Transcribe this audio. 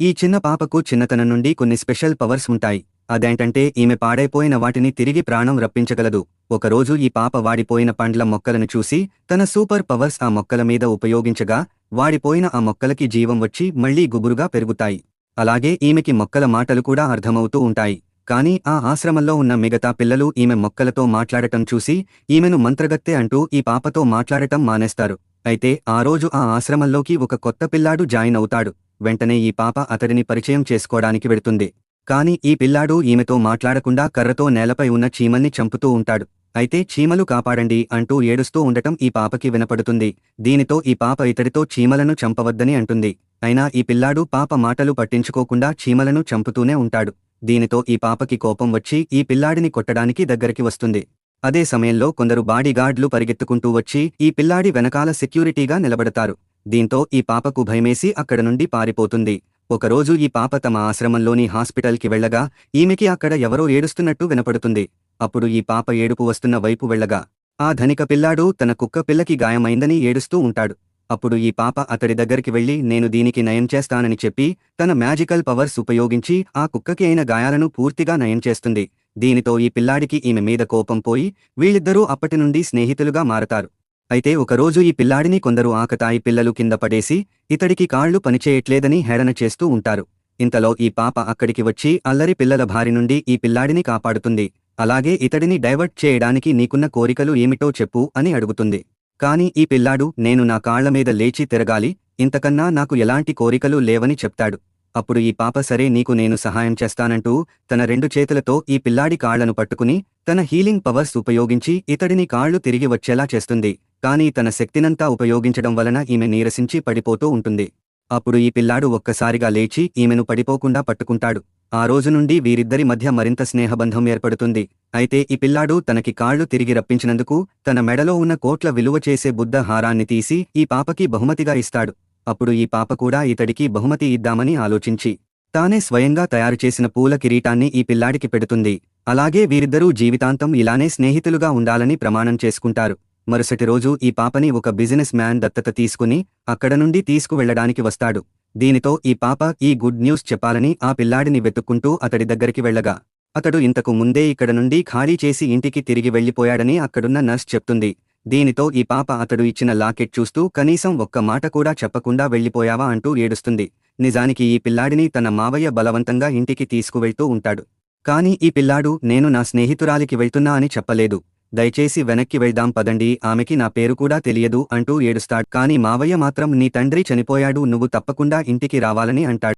ఈ చిన్న పాపకు చిన్నతనం నుండి కొన్ని స్పెషల్ పవర్స్ ఉంటాయి. అదేంటంటే ఈమె పాడైపోయిన వాటిని తిరిగి ప్రాణం రప్పించగలదు. ఒకరోజు ఈ పాప వాడిపోయిన పండ్ల మొక్కలను చూసి తన సూపర్ పవర్స్ ఆ మొక్కల మీద ఉపయోగించగా వాడిపోయిన ఆ మొక్కలకి జీవం వచ్చి మళ్లీ గుబురుగా పెరుగుతాయి. అలాగే ఈమెకి మొక్కల మాటలు కూడా అర్థమవుతూ ఉంటాయి. కానీ ఆ ఆశ్రమంలో ఉన్న మిగతా పిల్లలు ఈమె మొక్కలతో మాట్లాడటం చూసి ఈమెను మంత్రగత్తె అంటూ ఈ పాపతో మాట్లాడటం మానేస్తారు. అయితే ఆ రోజు ఆ ఆశ్రమంలోకి ఒక కొత్త పిల్లాడు జాయిన్ అవుతాడు. వెంటనే ఈ పాప అతడిని పరిచయం చేసుకోవడానికి వెడుతుంది. కాని ఈ పిల్లాడు ఈమెతో మాట్లాడకుండా కర్రతో నేలపై ఉన్న చీమల్ని చంపుతూ ఉంటాడు. అయితే చీమలు కాపాడండి అంటూ ఏడుస్తూ ఉండటం ఈ పాపకి వినపడుతుంది. దీనితో ఈ పాప ఇతడితో చీమలను చంపవద్దని అంటుంది. అయినా ఈ పిల్లాడు పాప మాటలు పట్టించుకోకుండా చీమలను చంపుతూనే ఉంటాడు. దీనితో ఈ పాపకి కోపం వచ్చి ఈ పిల్లాడిని కొట్టడానికి దగ్గరికి వస్తుంది. అదే సమయంలో కొందరు బాడీగార్డ్లు పరిగెత్తుకుంటూ వచ్చి ఈ పిల్లాడి వెనకాల సెక్యూరిటీగా నిలబడతారు. దీంతో ఈ పాపకు భయమేసి అక్కడ నుండి పారిపోతుంది. ఒకరోజు ఈ పాప తమ ఆశ్రమంలోని హాస్పిటల్కి వెళ్లగా ఈమెకి అక్కడ ఎవరో ఏడుస్తున్నట్టు వినపడుతుంది. అప్పుడు ఈ పాప ఏడుపు వస్తున్న వైపు వెళ్లగా ఆ ధనిక పిల్లాడు తన కుక్క పిల్లకి గాయమైందని ఏడుస్తూ ఉంటాడు. అప్పుడు ఈ పాప అతడి దగ్గరికి వెళ్లి నేను దీనికి నయం చేస్తానని చెప్పి తన మ్యాజికల్ పవర్స్ ఉపయోగించి ఆ కుక్కకి అయిన గాయాలను పూర్తిగా నయం చేస్తుంది. దీనితో ఈ పిల్లాడికి ఈమె మీద కోపం పోయి వీళ్ళిద్దరూ అప్పటినుండి స్నేహితులుగా మారతారు. అయితే ఒకరోజు ఈ పిల్లాడిని కొందరు ఆకతాయి పిల్లలు కింద పడేసి ఇతడికి కాళ్లు పనిచేయట్లేదని హేళన చేస్తూ ఉంటారు. ఇంతలో ఈ పాప అక్కడికి వచ్చి అల్లరి పిల్లల బారి నుండి ఈ పిల్లాడిని కాపాడుతుంది. అలాగే ఇతడిని డైవర్ట్ చేయడానికి నీకున్న కోరికలు ఏమిటో చెప్పు అని అడుగుతుంది. కాని ఈ పిల్లాడు నేను నా కాళ్ల మీద లేచి తిరగాలి, ఇంతకన్నా నాకు ఎలాంటి కోరికలు లేవని చెప్తాడు. అప్పుడు ఈ పాప సరే నీకు నేను సహాయం చేస్తానంటూ తన 2 చేతులతో ఈ పిల్లాడి కాళ్లను పట్టుకుని తన హీలింగ్ పవర్స్ ఉపయోగించి ఇతడిని కాళ్లు తిరిగి వచ్చేలా చేస్తుంది. కానీ తన శక్తినంతా ఉపయోగించడం వలన ఈమె నీరసించి పడిపోతూ ఉంటుంది. అప్పుడు ఈ పిల్లాడు ఒక్కసారిగా లేచి ఈమెను పడిపోకుండా పట్టుకుంటాడు. ఆ రోజు నుండి వీరిద్దరి మధ్య మరింత స్నేహబంధం ఏర్పడుతుంది. అయితే ఈ పిల్లాడు తనకి కాళ్లు తిరిగి రప్పించినందుకు తన మెడలో ఉన్న కోట్ల విలువ చేసే బుద్ధ హారాన్ని తీసి ఈ పాపకి బహుమతిగా ఇస్తాడు. అప్పుడు ఈ పాప కూడా ఇతడికి బహుమతి ఇద్దామని ఆలోచించి తానే స్వయంగా తయారుచేసిన పూల కిరీటాన్ని ఈ పిల్లాడికి పెడుతుంది. అలాగే వీరిద్దరూ జీవితాంతం ఇలానే స్నేహితులుగా ఉండాలని ప్రమాణం చేసుకుంటారు. మరుసటి రోజు ఈ పాపని ఒక బిజినెస్ మ్యాన్ దత్తత తీసుకుని అక్కడ నుండి తీసుకువెళ్లడానికి వస్తాడు. దీనితో ఈ పాప ఈ గుడ్ న్యూస్ చెప్పాలని ఆ పిల్లాడిని వెతుక్కుంటూ అతడి దగ్గరికి వెళ్లగా అతడు ఇంతకు ముందే ఇక్కడ నుండి ఖాళీ చేసి ఇంటికి తిరిగి వెళ్లిపోయాడని అక్కడున్న నర్స్ చెప్తుంది. దీనితో ఈ పాప అతడు ఇచ్చిన లాకెట్ చూస్తూ కనీసం ఒక్క మాట కూడా చెప్పకుండా వెళ్లిపోయావా అంటూ ఏడుస్తుంది. నిజానికి ఈ పిల్లాడిని తన మావయ్య బలవంతంగా ఇంటికి తీసుకువెళ్తూ ఉంటాడు. కాని ఈ పిల్లాడు నేను నా స్నేహితురాలికి వెళ్తున్నా అని చెప్పలేదు. దయచేసి వెనక్కి వెళ్దాం పదండి, ఆమెకి నా పేరు కూడా తెలియదు అంటూ ఏడుస్తాడు. కాని మావయ్య మాత్రం నీ తండ్రి చనిపోయాడు, నువ్వు తప్పకుండా ఇంటికి రావాలని అంటాడు.